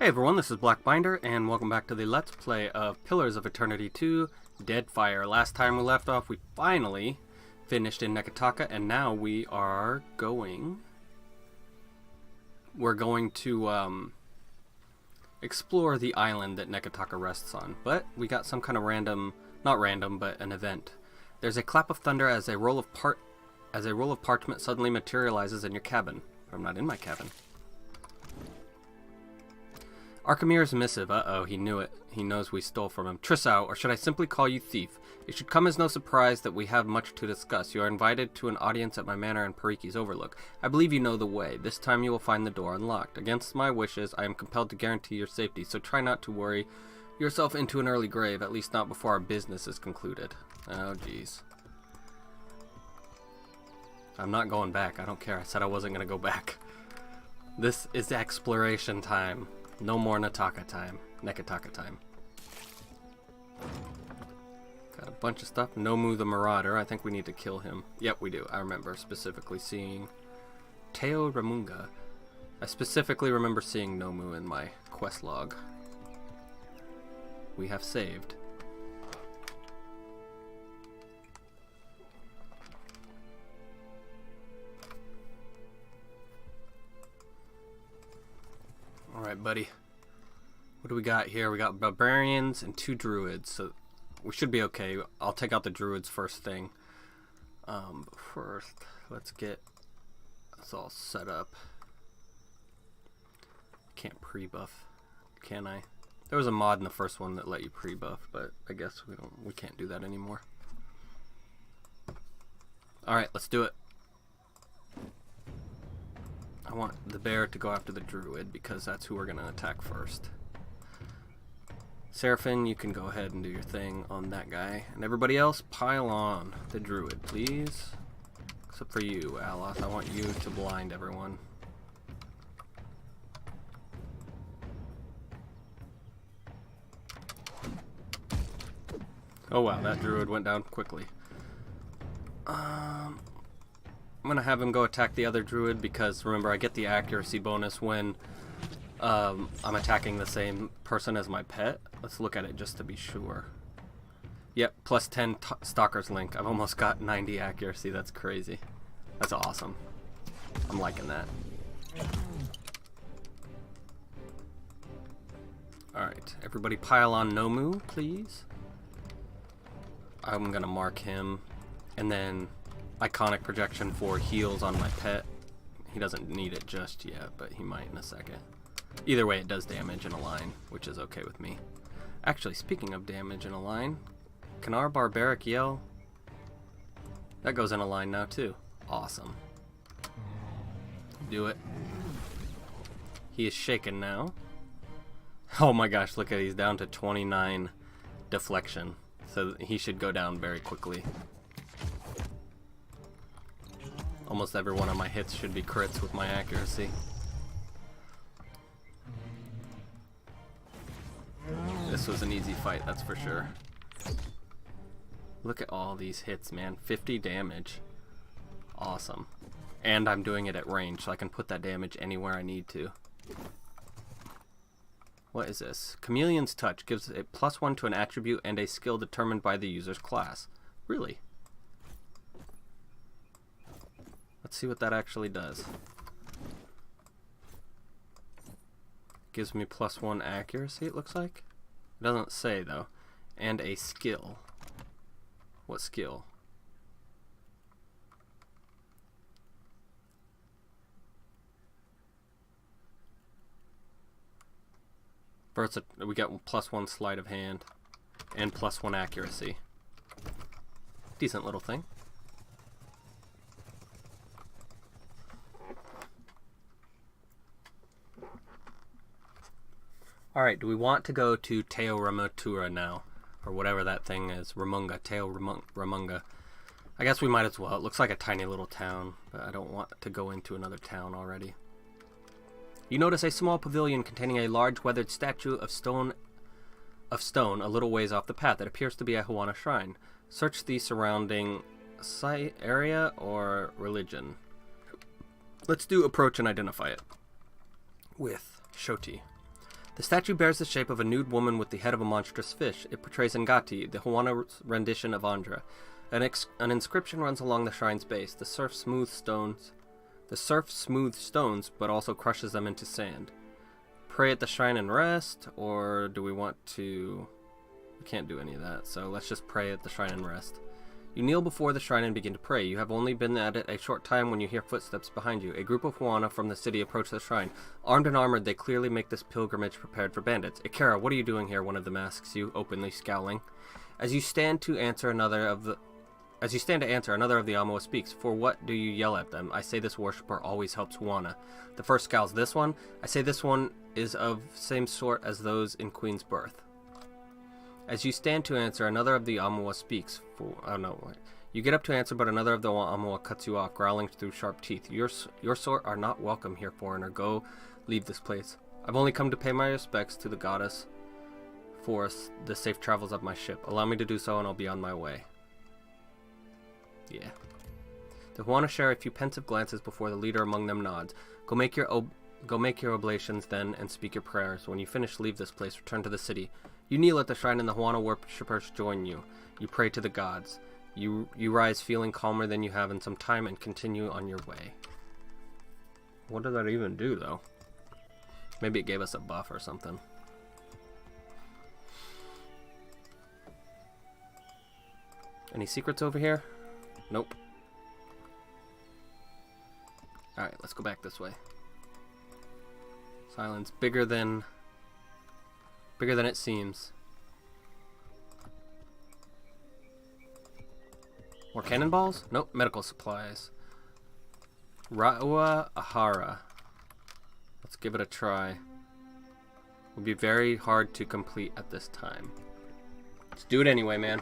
Hey everyone, this is Blackbinder, and welcome back to the Let's Play of Pillars of Eternity 2, Deadfire. Last time we left off, we finally finished in Neketaka, and now we are going... We're going to, explore the island that Neketaka rests on. But we got some kind of random... Not random, but an event. There's a clap of thunder as a roll of parchment suddenly materializes in your cabin. But I'm not in my cabin. Archimir's missive. Uh-oh, he knew it. He knows we stole from him. Trissau, or should I simply call you Thief? It should come as no surprise that we have much to discuss. You are invited to an audience at my manor in Pariki's Overlook. I believe you know the way. This time you will find the door unlocked. Against my wishes, I am compelled to guarantee your safety, so try not to worry yourself into an early grave, at least not before our business is concluded. Oh, jeez. I'm not going back. I don't care. I said I wasn't going to go back. This is exploration time. No more Neketaka time. Got a bunch of stuff. Nomu the Marauder. I think we need to kill him. Yep, we do. I remember specifically seeing Teo Ramunga. I specifically remember seeing Nomu in my quest log. We have saved. Alright, buddy. What do we got here? We got barbarians and 2 druids, so we should be okay. I'll take out the druids first thing. But first, let's get this all set up. Can't pre-buff, can I? There was a mod in the first one that let you pre-buff, but I guess we can't do that anymore. Alright, let's do it. I want the bear to go after the druid because that's who we're going to attack first. Seraphim, you can go ahead and do your thing on that guy. And everybody else, pile on the druid, please. Except for you, Aloth. I want you to blind everyone. Oh wow, that druid went down quickly. I'm gonna have him go attack the other druid because remember I get the accuracy bonus when I'm attacking the same person as my pet. Let's look at it just to be sure. Yep, plus 10 Stalker's Link. I've almost got 90 accuracy. That's crazy. That's awesome. I'm liking that. Alright, everybody pile on Nomu, please. I'm gonna mark him. And then iconic projection for heals on my pet. He doesn't need it just yet, but he might in a second. Either way, it does damage in a line, which is okay with me. Actually, speaking of damage in a line, can our barbaric yell? That goes in a line now too. Awesome. Do it. He is shaken now. Oh my gosh, look at he's down to 29 deflection. So he should go down very quickly. Almost every one of my hits should be crits with my accuracy. This was an easy fight, that's for sure. Look at all these hits, man. 50 damage. Awesome. And I'm doing it at range, so I can put that damage anywhere I need to. What is this? Chameleon's Touch gives a +1 to an attribute and a skill determined by the user's class. Really? Let's see what that actually does. Gives me +1 accuracy, it looks like. It doesn't say, though. And a skill. What skill? We got +1 sleight of hand and +1 accuracy. Decent little thing. Alright, do we want to go to Teo Ramunga now? Or whatever that thing is. Ramunga. Teo Ramunga. I guess we might as well. It looks like a tiny little town, but I don't want to go into another town already. You notice a small pavilion containing a large weathered statue of stone a little ways off the path. It appears to be a Hawana shrine. Search the surrounding site area or religion. Let's do approach and identify it with Shoti. The statue bears the shape of a nude woman with the head of a monstrous fish. It portrays Ngati, the Hawaiian rendition of Andhra. An inscription runs along the shrine's base. The surf smooths stones, but also crushes them into sand. Pray at the shrine and rest, or do we want to... We can't do any of that, so let's just pray at the shrine and rest. You kneel before the shrine and begin to pray. You have only been at it a short time when you hear footsteps behind you. A group of Huana from the city approach the shrine. Armed and armored, they clearly make this pilgrimage prepared for bandits. Ikara, what are you doing here? One of them asks you, openly scowling. As you stand to answer, another of the Amawa speaks. For what do you yell at them? I say this worshipper always helps Huana. The first scowls. This one? I say this one is of same sort as those in Queen's Birth. As you stand to answer, another of the Amawa speaks. You get up to answer, but another of the Amawa cuts you off, growling through sharp teeth. Your sort are not welcome here, foreigner. Go, leave this place. I've only come to pay my respects to the goddess for the safe travels of my ship. Allow me to do so, and I'll be on my way. Yeah. The Huana share a few pensive glances before the leader among them nods. Go make your oblations then, and speak your prayers. When you finish, leave this place. Return to the city. You kneel at the shrine and the Huana worshippers join you. You pray to the gods. You rise feeling calmer than you have in some time and continue on your way. What did that even do, though? Maybe it gave us a buff or something. Any secrets over here? Nope. Alright, let's go back this way. Silence bigger than it seems. More cannonballs? Nope. Medical supplies. Ra'ua Ahara. Let's give it a try. Will be very hard to complete at this time. Let's do it anyway, man.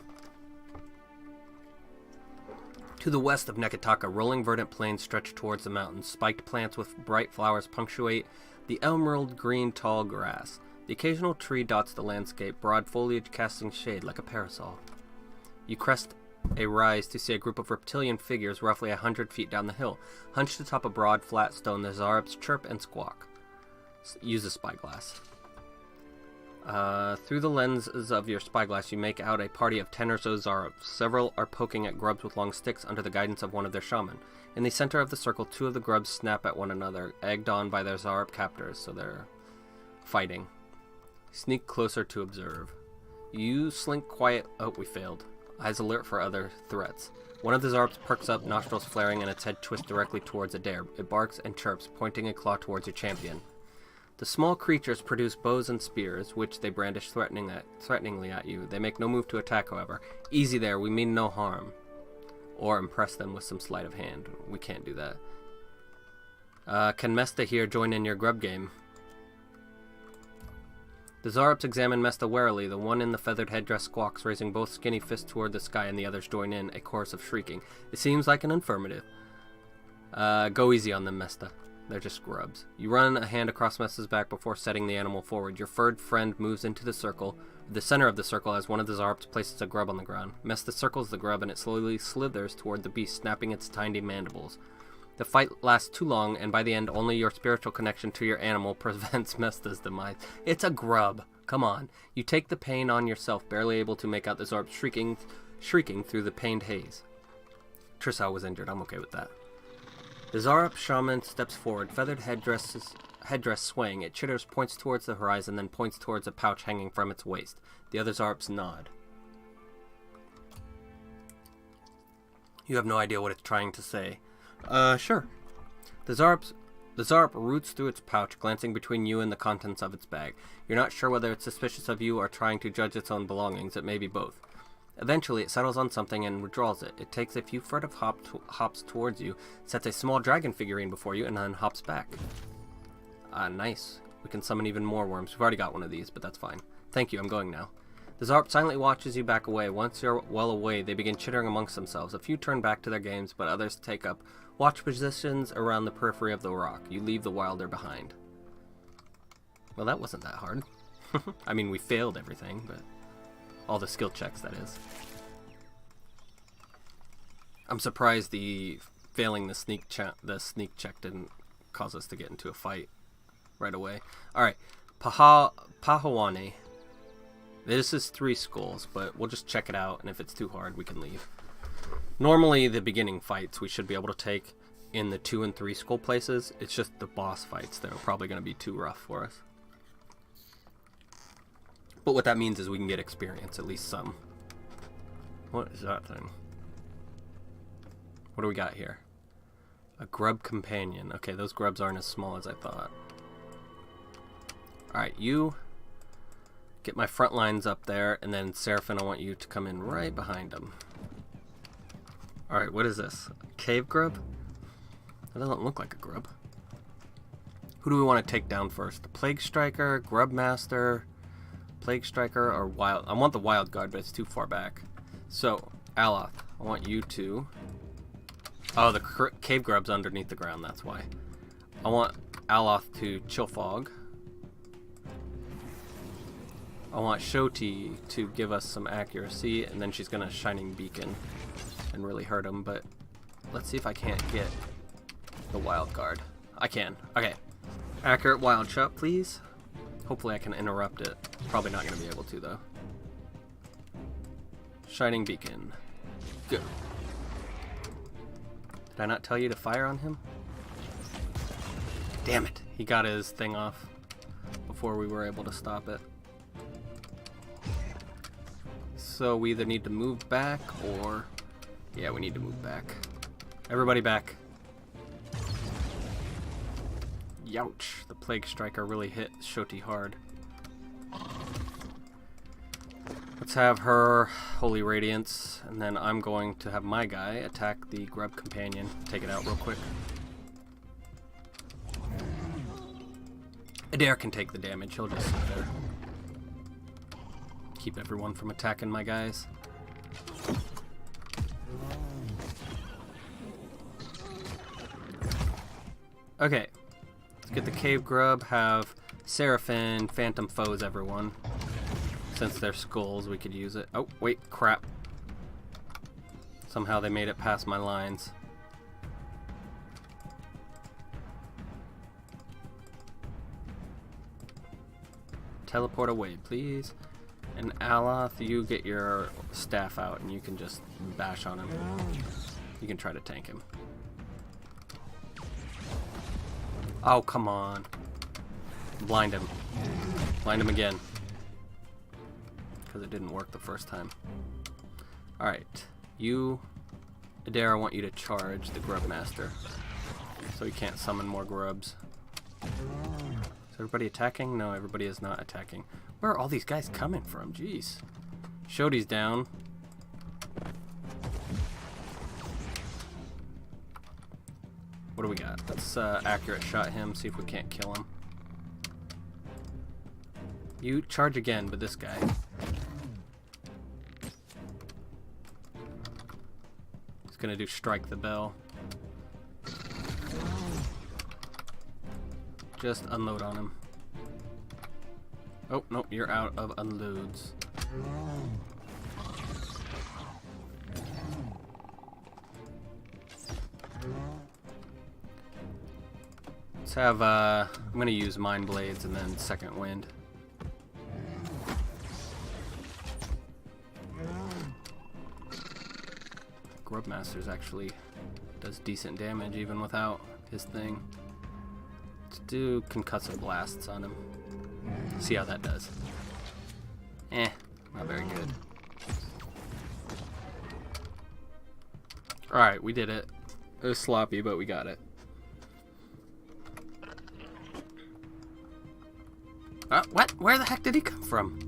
To the west of Neketaka, rolling verdant plains stretch towards the mountains. Spiked plants with bright flowers punctuate the emerald green tall grass. The occasional tree dots the landscape, broad foliage casting shade like a parasol. You crest a rise to see a group of reptilian figures roughly 100 feet down the hill. Hunched atop a broad, flat stone, the Zarabs chirp and squawk. Use a spyglass. Through the lenses of your spyglass, you make out a party of 10 or so Zarabs. Several are poking at grubs with long sticks under the guidance of one of their shaman. In the center of the circle, 2 of the grubs snap at one another, egged on by their Zarab captors, so they're fighting. Sneak closer to observe. You slink quiet. Oh, we failed. Eyes alert for other threats. One of the Zarabs perks up, nostrils flaring, and its head twists directly towards Adair. It barks and chirps, pointing a claw towards your champion. The small creatures produce bows and spears, which they brandish threateningly at you. They make no move to attack, however. Easy there, we mean no harm. Or impress them with some sleight of hand. We can't do that. Can Mesta here join in your grub game? The Zarabs examine Mesta warily. The one in the feathered headdress squawks, raising both skinny fists toward the sky, and the others join in, a chorus of shrieking. It seems like an affirmative. Go easy on them, Mesta. They're just grubs. You run a hand across Mesta's back before setting the animal forward. Your furred friend moves into the center of the circle, as one of the Zarabs places a grub on the ground. Mesta circles the grub, and it slowly slithers toward the beast, snapping its tiny mandibles. The fight lasts too long, and by the end, only your spiritual connection to your animal prevents Mesta's demise. It's a grub. Come on. You take the pain on yourself, barely able to make out the Zarb shrieking through the pained haze. Trisau was injured. I'm okay with that. The Zarab shaman steps forward, feathered headdress swaying. It chitters, points towards the horizon, then points towards a pouch hanging from its waist. The other Zarabs nod. You have no idea what it's trying to say. Sure. The Zarb roots through its pouch, glancing between you and the contents of its bag. You're not sure whether it's suspicious of you or trying to judge its own belongings. It may be both. Eventually, it settles on something and withdraws it. It takes a few furtive hops towards you, sets a small dragon figurine before you, and then hops back. Nice. We can summon even more worms. We've already got one of these, but that's fine. Thank you, I'm going now. The Zarb silently watches you back away. Once you're well away, they begin chittering amongst themselves. A few turn back to their games, but others take up watch positions around the periphery of the rock. You leave the wilder behind. Well, that wasn't that hard. I mean, we failed everything, but... all the skill checks, that is. I'm surprised the failing the sneak check didn't cause us to get into a fight right away. Alright, Pahawane. This is 3 skulls, but we'll just check it out, and if it's too hard, we can leave. Normally, the beginning fights we should be able to take in the 2 and 3 skull places. It's just the boss fights that are probably going to be too rough for us. But what that means is we can get experience, at least some. What is that thing? What do we got here? A grub companion. Okay, those grubs aren't as small as I thought. Alright, you get my front lines up there, and then Seraphim, I want you to come in right behind them. Alright, what is this? A cave grub? That doesn't look like a grub. Who do we want to take down first? The Plague Striker, Grub Master, Plague Striker, or Wild... I want the Wild Guard, but it's too far back. So, Aloth, I want you to... Oh, the cave grub's underneath the ground, that's why. I want Aloth to Chill Fog. I want Shoti to give us some accuracy, and then she's gonna Shining Beacon and really hurt him, but let's see if I can't get the Wild Guard. I can. Okay. Accurate Wild Shot, please. Hopefully I can interrupt it. Probably not gonna be able to, though. Shining Beacon. Go. Did I not tell you to fire on him? Damn it. He got his thing off before we were able to stop it. So we either need to move back or... Yeah, we need to move back. Everybody back. Youch. The Plague Striker really hit Shoti hard. Let's have her Holy Radiance, and then I'm going to have my guy attack the Grub Companion. Take it out real quick. Adair can take the damage. He'll just sit there. Keep everyone from attacking my guys. Okay. Let's get the Cave Grub, have Seraphim, Phantom Foes everyone. Since they're skulls, we could use it. Oh, wait, crap. Somehow they made it past my lines. Teleport away, please. And Aloth, you get your staff out and you can just bash on him. You can try to tank him. Oh, come on. Blind him. Blind him again. Because it didn't work the first time. Alright. You, Adair, I want you to charge the Grub Master. So he can't summon more grubs. Is everybody attacking? No, everybody is not attacking. Where are all these guys coming from? Jeez. Shoti's down. What do we got? Let's accurate shot him, see if we can't kill him. You charge again, but this guy. He's gonna do strike the bell. Just unload on him. Oh, nope, you're out of unloads. Let's have, I'm gonna use Mind Blades and then Second Wind. Grub Master's actually does decent damage even without his thing. Let's do Concussive Blasts on him. See how that does. Not very good. Alright, we did it. It was sloppy, but we got it. What? Where the heck did he come from?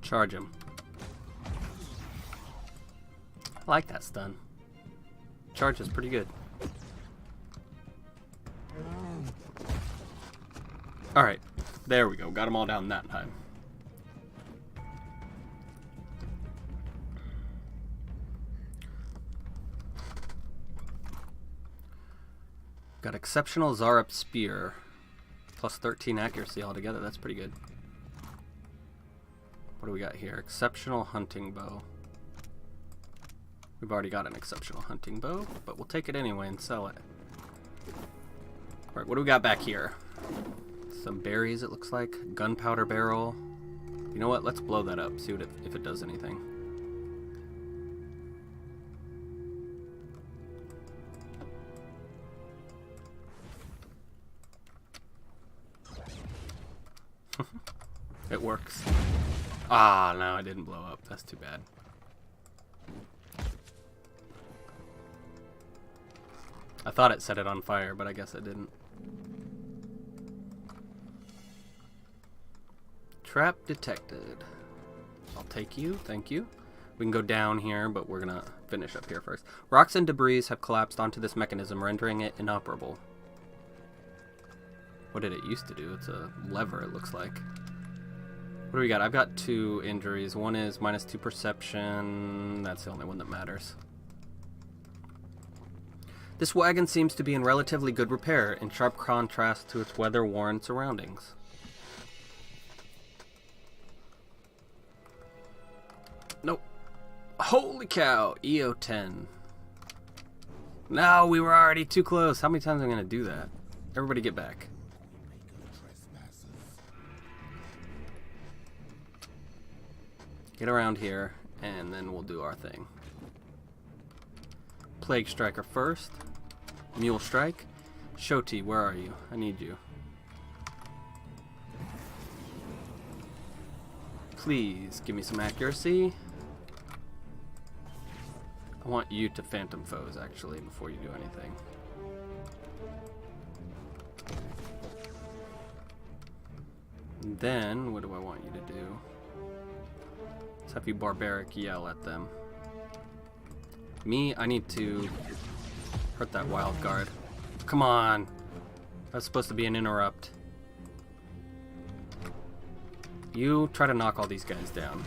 Charge him. I like that stun. Charge is pretty good. Alright, there we go. Got them all down that time. Got exceptional Zarup Spear. Plus 13 accuracy altogether. That's pretty good. What do we got here? Exceptional Hunting Bow. We've already got an exceptional hunting bow, but we'll take it anyway and sell it. Alright, what do we got back here? Some berries, it looks like. Gunpowder barrel. You know what? Let's blow that up, see what if it does anything. It works. Ah, no, it didn't blow up. That's too bad. I thought it set it on fire, but I guess it didn't. Trap detected. I'll take you, thank you. We can go down here, but we're gonna finish up here first. Rocks and debris have collapsed onto this mechanism, rendering it inoperable. What did it used to do? It's a lever, it looks like. What do we got? I've got 2 injuries. One is -2 perception. That's the only one that matters. This wagon seems to be in relatively good repair, in sharp contrast to its weather-worn surroundings. Nope. Holy cow! EO10. No, we were already too close. How many times am I going to do that? Everybody get back. Get around here, and then we'll do our thing. Plague Striker first. Mule Strike. Shoti, where are you? I need you. Please, give me some accuracy. I want you to Phantom Foes, actually, before you do anything. And then, what do I want you to do? Let's have you Barbaric yell at them. Me, I need to hurt that Wild Guard. Come on! That's supposed to be an interrupt. You try to knock all these guys down.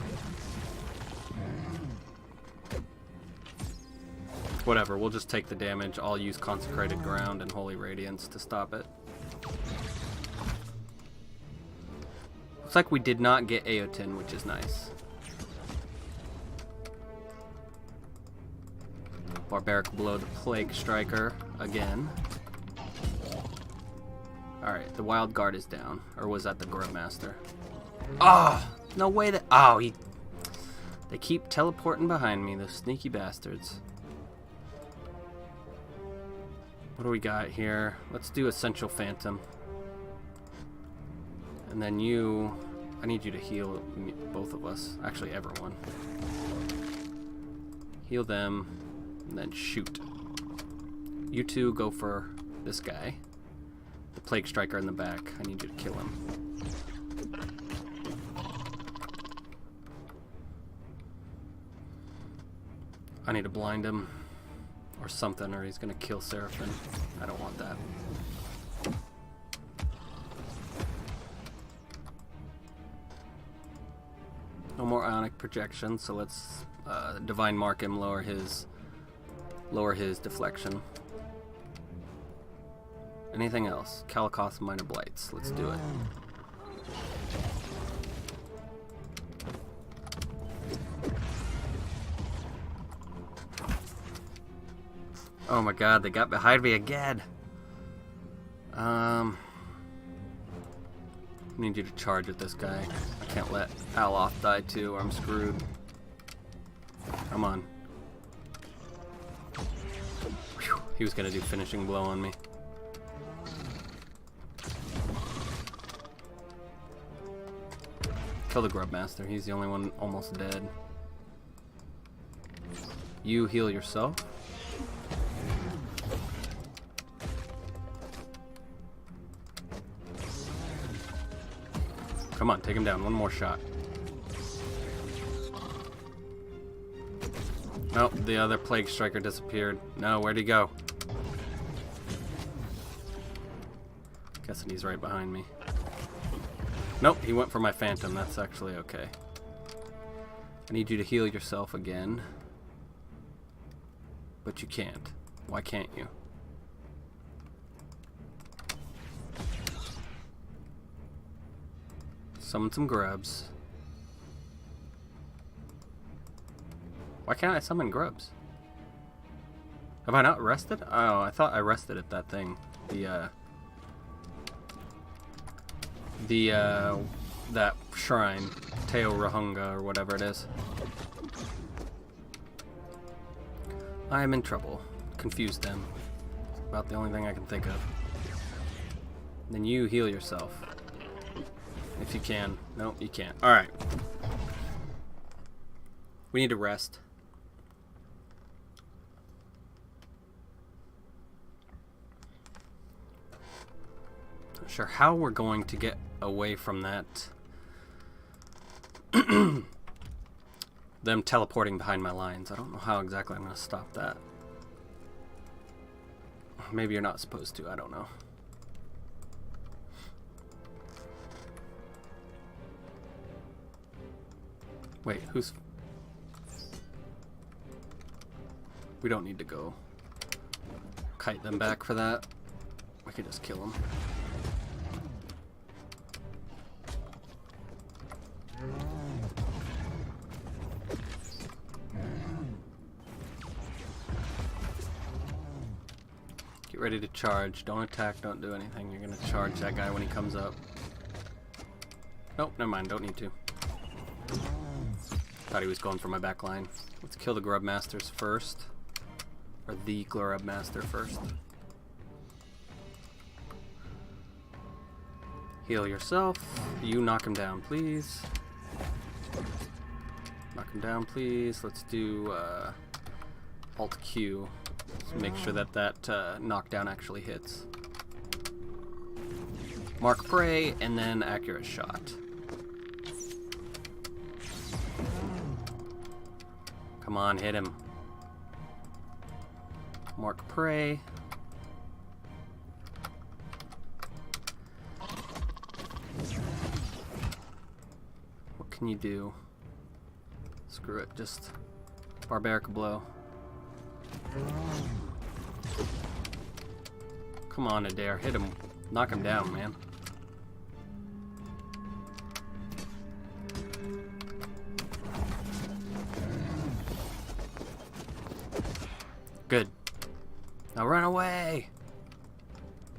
Whatever, we'll just take the damage. I'll use Consecrated Ground and Holy Radiance to stop it. Looks like we did not get Aotin, which is nice. Barbaric below the Plague Striker again. Alright, the Wild Guard is down. Or was that the Grub Master? Oh! No way that... Oh, they keep teleporting behind me, those sneaky bastards. What do we got here? Let's do Essential Phantom. And then you... I need you to heal both of us. Actually, everyone. Heal them. And then shoot. You two go for this guy. The Plague Striker in the back. I need you to kill him. I need to blind him. Or something, or he's gonna kill Seraphim. I don't want that. No more Ionic Projection, so let's Divine Mark him, lower his deflection. Anything else? Kalikoth Minor Blights. Let's do it. Oh my god, they got behind me again. Need you to charge at this guy. I can't let Aloth die too, or I'm screwed. Come on. Whew, he was gonna do finishing blow on me. Kill the Grub Master. He's the only one almost dead. You heal yourself. Come on, take him down. One more shot. Nope, the other Plague Striker disappeared. No, where'd he go? Guessing he's right behind me. Nope, he went for my Phantom. That's actually okay. I need you to heal yourself again. But you can't. Why can't you? Summon some grubs. Why can't I summon grubs? Have I not rested? Oh, I thought I rested at that thing. That shrine. Teo Rahunga or whatever it is. I am in trouble. Confused them. About the only thing I can think of. Then you heal yourself. If you can. Nope, you can't. Alright. We need to rest. Not sure how we're going to get away from that. Them teleporting behind my lines. I don't know how exactly I'm going to stop that. Maybe you're not supposed to. I don't know. Wait, who's... We don't need to go kite them back for that. We could just kill them. Get ready to charge. Don't attack, don't do anything. You're gonna charge that guy when he comes up. Nope, never mind, don't need to. Thought he was going for my back line. Let's kill the Grub Masters first. Or the Grub Master first. Heal yourself. You knock him down, please. Knock him down, please. Let's do Alt Q. Let's make sure that that knockdown actually hits. Mark prey, and then accurate shot. Come on, hit him. Mark prey. What can you do? Screw it, just barbaric blow. Come on, Adair, hit him. Knock him down, man. Good. Now run away!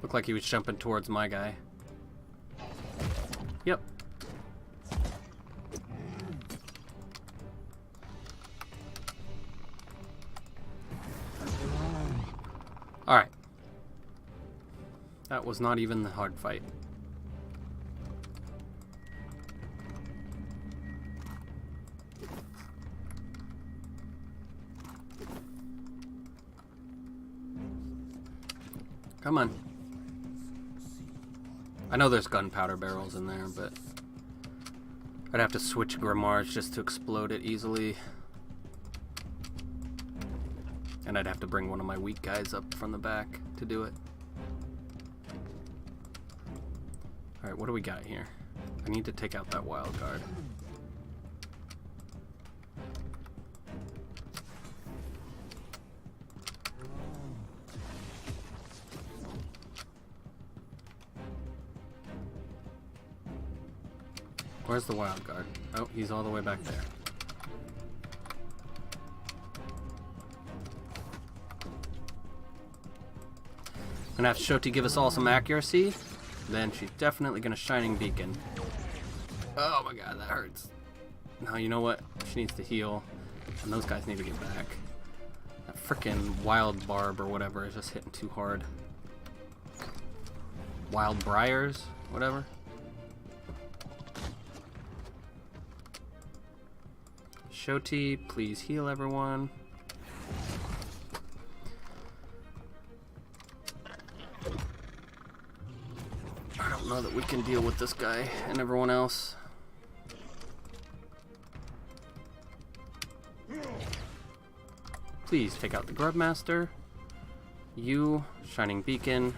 Looked like he was jumping towards my guy. Yep. Alright. That was not even the hard fight. Come on. I know there's gunpowder barrels in there, but I'd have to switch Grimoires just to explode it easily. And I'd have to bring one of my weak guys up from the back to do it. Alright, what do we got here? I need to take out that wild guard. Where's the wild guard? Oh, he's all the way back there. Gonna have Shoti give us all some accuracy. Then she's definitely gonna Shining Beacon. Oh my god, that hurts. Now you know what? She needs to heal. And those guys need to get back. That frickin' wild barb or whatever is just hitting too hard. Wild briars? Whatever. Shoti, please heal everyone. I don't know that we can deal with this guy and everyone else. Please take out the Grub Master. You, Shining Beacon.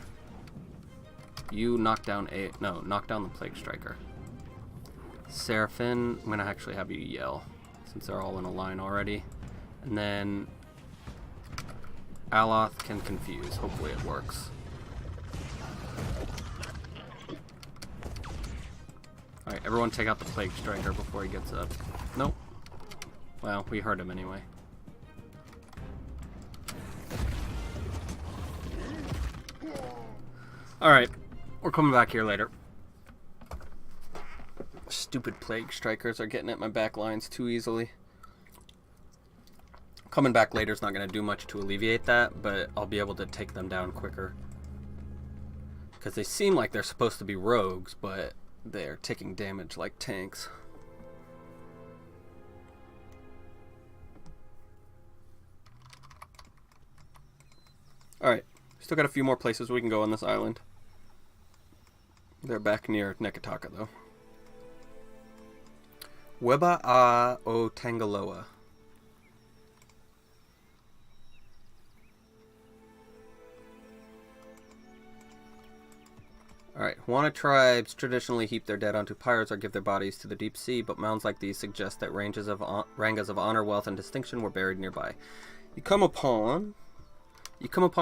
You knock down knock down the Plague Striker. Seraphim, I'm gonna actually have you yell, since they're all in a line already. And then Aloth can confuse. Hopefully it works. Alright, everyone take out the Plague Striker before he gets up. Nope. Well, we hurt him anyway. Alright, we're coming back here later. Stupid plague strikers are getting at my back lines too easily. Coming back later is not going to do much to alleviate that, but I'll be able to take them down quicker. Because they seem like they're supposed to be rogues, but they're taking damage like tanks. Alright, still got a few more places we can go on this island. They're back near Neketaka, though. Weba a o Tangaloa. Alright, Wana tribes traditionally heap their dead onto pyres or give their bodies to the deep sea, but mounds like these suggest that rangas of honor, wealth, and distinction were buried nearby. You come upon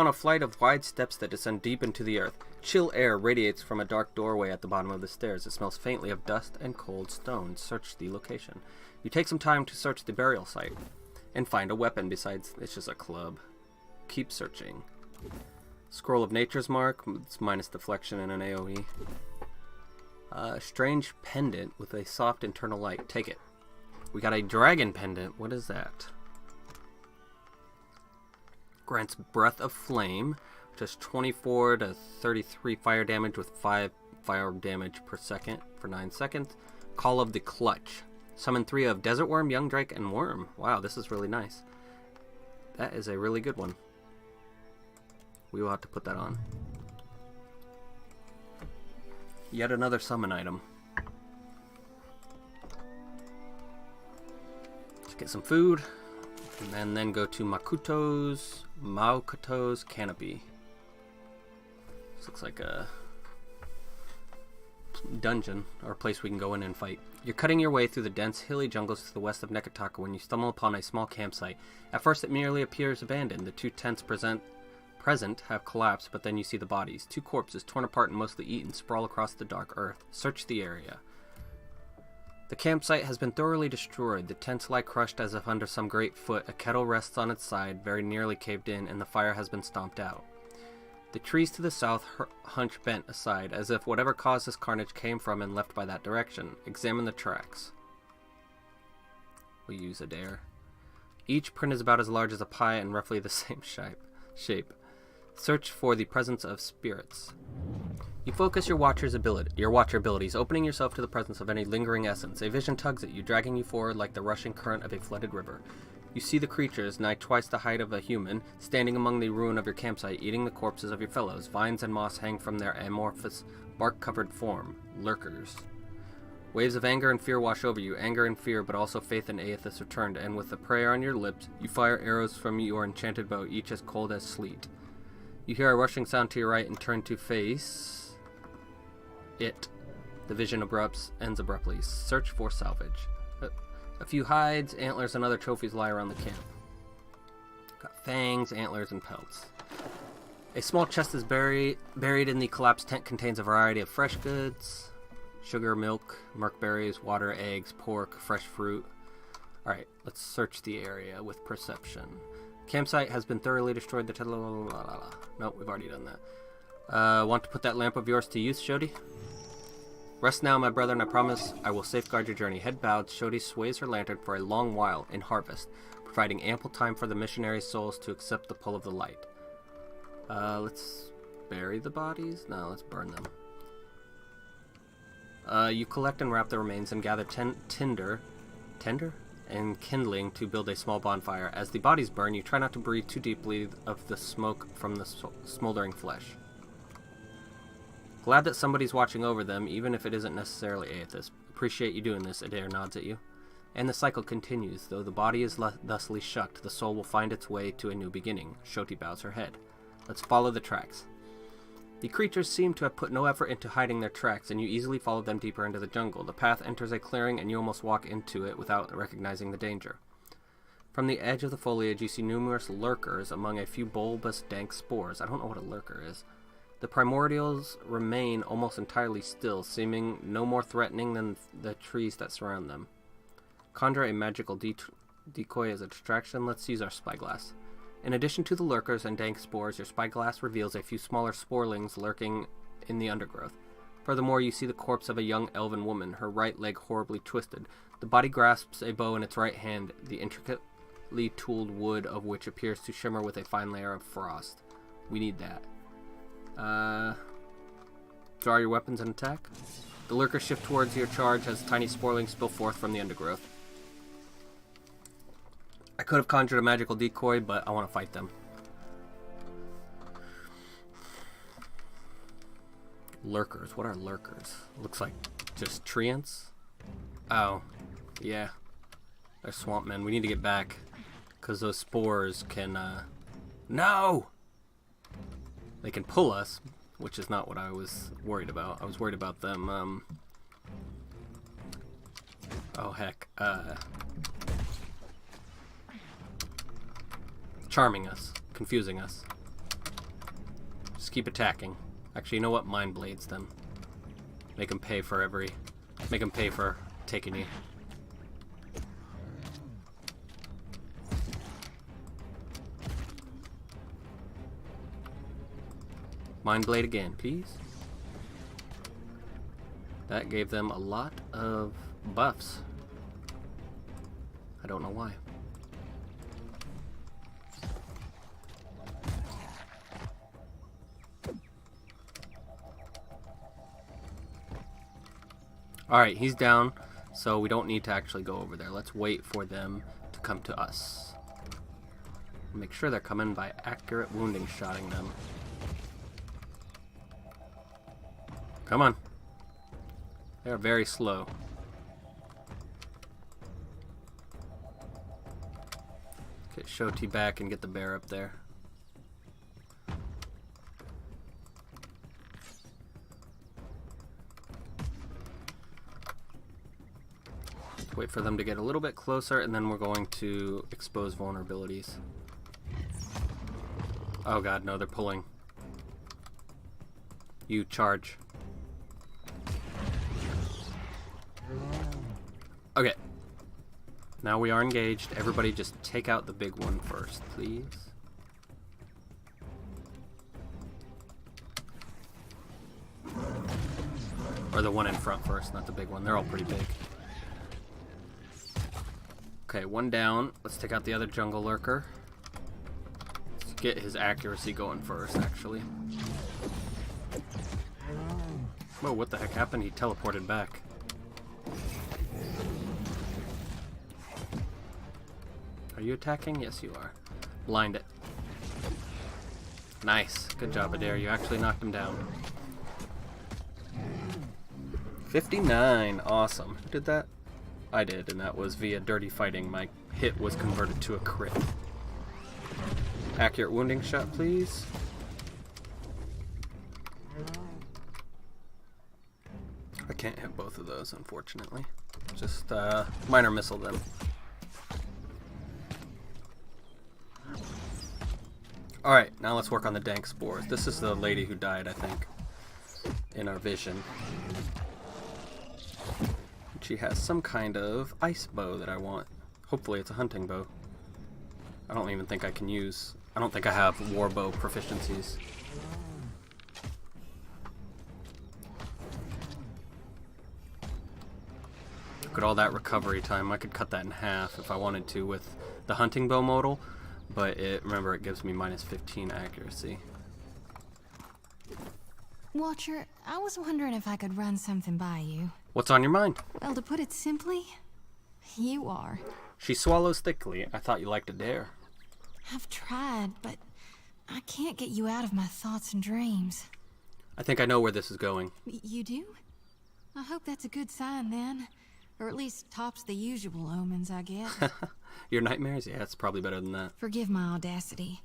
a flight of wide steps that descend deep into the earth. Chill air radiates from a dark doorway at the bottom of the stairs. It smells faintly of dust and cold stone. Search the location. You take some time to search the burial site and find a weapon besides it's just a club. Keep searching. Scroll of Nature's Mark. It's minus deflection and an AoE. Strange pendant with a soft internal light. Take it. We got a dragon pendant. What is that? Grants Breath of Flame, just 24 to 33 fire damage with 5 fire damage per second for 9 seconds. Call of the Clutch. Summon 3 of Desert Worm, Young Drake, and Worm. Wow, this is really nice. That is a really good one. We will have to put that on. Yet another summon item. Let's get some food. And then go to Makoto's Canopy. This looks like a dungeon, or a place we can go in and fight. You're cutting your way through the dense, hilly jungles to the west of Neketaka when you stumble upon a small campsite. At first it merely appears abandoned. The 2 tents present have collapsed, but then you see the bodies. 2 corpses, torn apart and mostly eaten, sprawl across the dark earth. Search the area. The campsite has been thoroughly destroyed. The tents lie crushed as if under some great foot. A kettle rests on its side, very nearly caved in, and the fire has been stomped out. The trees to the south hunch bent aside, as if whatever caused this carnage came from and left by that direction. Examine the tracks. We'll use a dare. Each print is about as large as a pie and roughly the same shape. Search for the presence of spirits. You focus your watcher abilities, opening yourself to the presence of any lingering essence. A vision tugs at you, dragging you forward like the rushing current of a flooded river. You see the creatures, nigh twice the height of a human, standing among the ruin of your campsite, eating the corpses of your fellows. Vines and moss hang from their amorphous, bark-covered form. Lurkers. Waves of anger and fear wash over you. Anger and fear, but also faith and Aethys returned, and with a prayer on your lips, you fire arrows from your enchanted bow, each as cold as sleet. You hear a rushing sound to your right and turn to face it. The vision ends abruptly. Search for salvage. A few hides, antlers, and other trophies lie around the camp. Got fangs, antlers, and pelts. A small chest is buried in the collapsed tent, contains a variety of fresh goods. Sugar, milk, murkberries, water, eggs, pork, fresh fruit. Alright, let's search the area with perception. Campsite has been thoroughly destroyed. Nope, we've already done that. Want to put that lamp of yours to use, Shodi? Rest now, my brother, and I promise I will safeguard your journey. Head bowed, Shodi sways her lantern for a long while in harvest, providing ample time for the missionary souls to accept the pull of the light. Let's bury the bodies? No, let's burn them. You collect and wrap the remains and gather tinder and kindling to build a small bonfire. As the bodies burn, you try not to breathe too deeply of the smoke from the smoldering flesh. Glad that somebody's watching over them, even if it isn't necessarily Aethys. Appreciate you doing this, Adair nods at you. And the cycle continues. Though the body is thusly shucked, the soul will find its way to a new beginning. Shoti bows her head. Let's follow the tracks. The creatures seem to have put no effort into hiding their tracks, and you easily follow them deeper into the jungle. The path enters a clearing, and you almost walk into it without recognizing the danger. From the edge of the foliage, you see numerous lurkers among a few bulbous, dank spores. I don't know what a lurker is. The primordials remain almost entirely still, seeming no more threatening than the trees that surround them. Conjure a magical decoy as a distraction. Let's use our spyglass. In addition to the lurkers and dank spores, your spyglass reveals a few smaller sporelings lurking in the undergrowth. Furthermore, you see the corpse of a young elven woman, her right leg horribly twisted. The body grasps a bow in its right hand, the intricately tooled wood of which appears to shimmer with a fine layer of frost. We need that. Draw your weapons and attack. The lurkers shift towards your charge as tiny sporelings spill forth from the undergrowth. I could have conjured a magical decoy, but I want to fight them. Lurkers. What are lurkers? Looks like just treants. Oh, yeah. They're swamp men. We need to get back, because those spores can, No! They can pull us, which is not what I was worried about. I was worried about them, Oh, heck. Charming us. Confusing us. Just keep attacking. Actually, you know what? Mind blades them. Make them pay for taking you. Mind blade again, please. That gave them a lot of buffs. I don't know why. Alright, he's down, so we don't need to actually go over there. Let's wait for them to come to us. Make sure they're coming by accurate wounding shotting them. Come on. They're very slow. Get Shoti back and get the bear up there. Wait for them to get a little bit closer, and then we're going to expose vulnerabilities. Oh god, no, they're pulling. You charge. Okay. Now we are engaged. Everybody just take out the big one first, please. Or the one in front first, not the big one. They're all pretty big. Okay, one down. Let's take out the other jungle lurker. Let's get his accuracy going first, actually. Whoa, what the heck happened? He teleported back. Are you attacking? Yes, you are. Blind it. Nice. Good job, Adair. You actually knocked him down. 59. Awesome. Who did that? I did, and that was via dirty fighting. My hit was converted to a crit. Accurate wounding shot, please. I can't hit both of those, unfortunately. Just minor missile them. Alright, now let's work on the dank spores. This is the lady who died, I think, in our vision. She has some kind of ice bow that I want. Hopefully it's a hunting bow. I don't even think I can use... I don't think I have war bow proficiencies. Look at all that recovery time. I could cut that in half if I wanted to with the hunting bow modal, but remember it gives me minus 15 accuracy. Watcher, I was wondering if I could run something by you. What's on your mind? Well, to put it simply, you are. She swallows thickly. I thought you liked Adair. I've tried, but I can't get you out of my thoughts and dreams. I think I know where this is going. You do? I hope that's a good sign then. Or at least tops the usual omens, I guess. Your nightmares? Yeah, it's probably better than that. Forgive my audacity.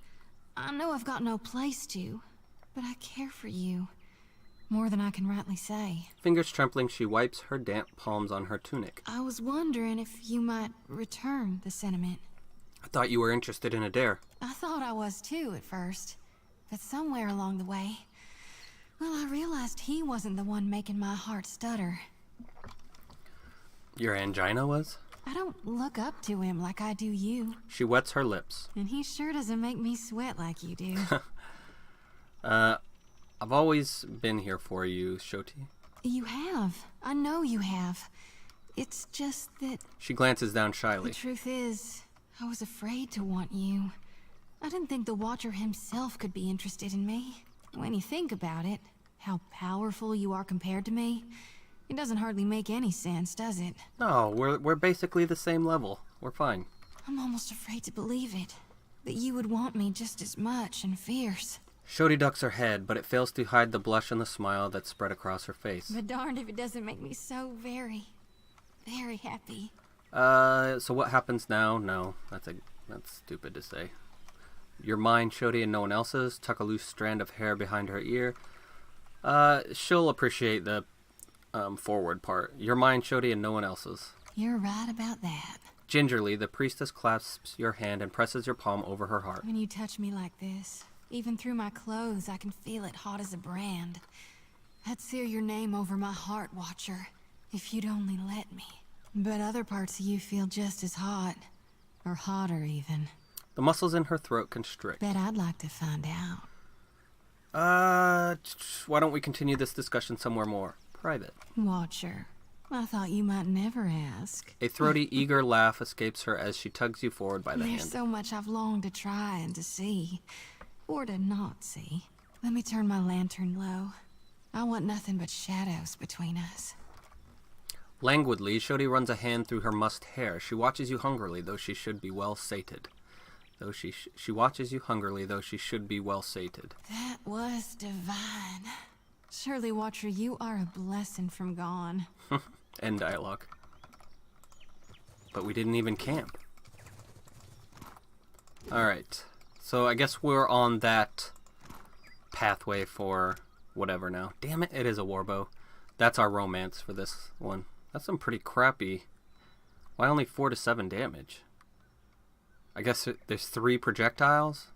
I know I've got no place to, but I care for you. More than I can rightly say. Fingers trembling, she wipes her damp palms on her tunic. I was wondering if you might return the sentiment. I thought you were interested in Adair. I thought I was too at first. But somewhere along the way, well, I realized he wasn't the one making my heart stutter. Your angina was? I don't look up to him like I do you. She wets her lips. And he sure doesn't make me sweat like you do. I've always been here for you, Shoti. You have. I know you have. It's just that... She glances down shyly. The truth is, I was afraid to want you. I didn't think the Watcher himself could be interested in me. When you think about it, how powerful you are compared to me, it doesn't hardly make any sense, does it? No, we're basically the same level. We're fine. I'm almost afraid to believe it. That you would want me just as much and fierce. Shoti ducks her head, but it fails to hide the blush and the smile that spread across her face. But darned if it doesn't make me so very, very happy. So what happens now? No, that's stupid to say. Your mine, Shoti, and no one else's. Tuck a loose strand of hair behind her ear. She'll appreciate the forward part. Your mine, Shoti, and no one else's. You're right about that. Gingerly, the priestess clasps your hand and presses your palm over her heart. When you touch me like this, even through my clothes, I can feel it hot as a brand. I'd sear your name over my heart, Watcher, if you'd only let me. But other parts of you feel just as hot. Or hotter, even. The muscles in her throat constrict. Bet I'd like to find out. Why don't we continue this discussion somewhere more private? Watcher, I thought you might never ask. A throaty, eager laugh escapes her as she tugs you forward by the hand. There's so much I've longed to try and to see. Or to not see. Let me turn my lantern low. I want nothing but shadows between us. Languidly, Shoti runs a hand through her mussed hair. She watches you hungrily, though she should be well sated. She watches you hungrily, though she should be well sated. That was divine. Surely, Watcher, you are a blessing from gone. End dialogue. But we didn't even camp. Alright. So I guess we're on that pathway for whatever now. Damn it, it is a warbow. That's our romance for this one. That's some pretty crappy... Why only 4 to 7 damage? I guess there's 3 projectiles.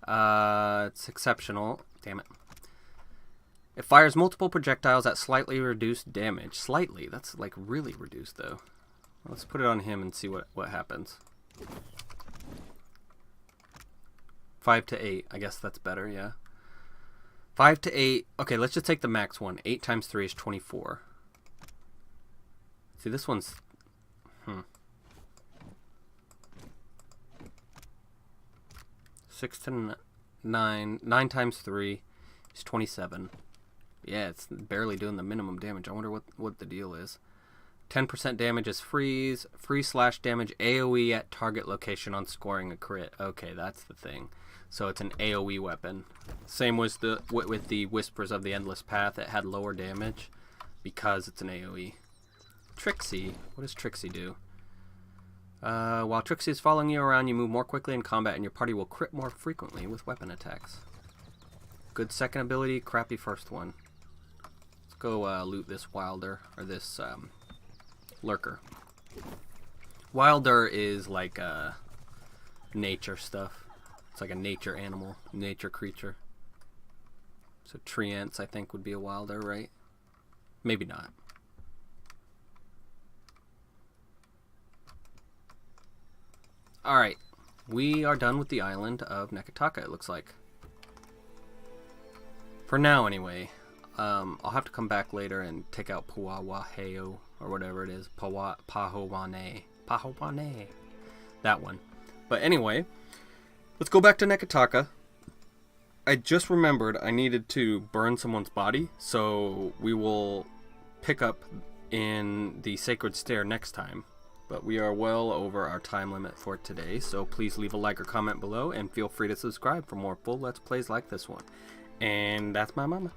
It's exceptional. Damn it. It fires multiple projectiles at slightly reduced damage. Slightly? That's like really reduced though. Let's put it on him and see what happens. 5 to 8. I guess that's better, yeah. 5 to 8. Okay, let's just take the max one. 8 times 3 is 24. See, this one's... 6 to 9. 9 times 3 is 27. Yeah, it's barely doing the minimum damage. I wonder what the deal is. 10% damage is freeze. Free slash damage AoE at target location on scoring a crit. Okay, that's the thing. So it's an AoE weapon. Same with the Whispers of the Endless Path. It had lower damage because it's an AoE. Trixie. What does Trixie do? While Trixie is following you around, you move more quickly in combat and your party will crit more frequently with weapon attacks. Good second ability, crappy first one. Let's go loot this Wilder, or this Lurker. Wilder is like nature stuff. It's like a nature animal, nature creature. So Treants, I think, would be a Wilder, right? Maybe not. Alright, we are done with the island of Neketaka, it looks like. For now, anyway. I'll have to come back later and take out Puawaheo, or whatever it is. Pahowane. Pahowane. That one. But anyway, let's go back to Neketaka. I just remembered I needed to burn someone's body, so we will pick up in the Sacred Stair next time. But we are well over our time limit for today, so please leave a like or comment below, and feel free to subscribe for more full Let's Plays like this one. And that's my mama.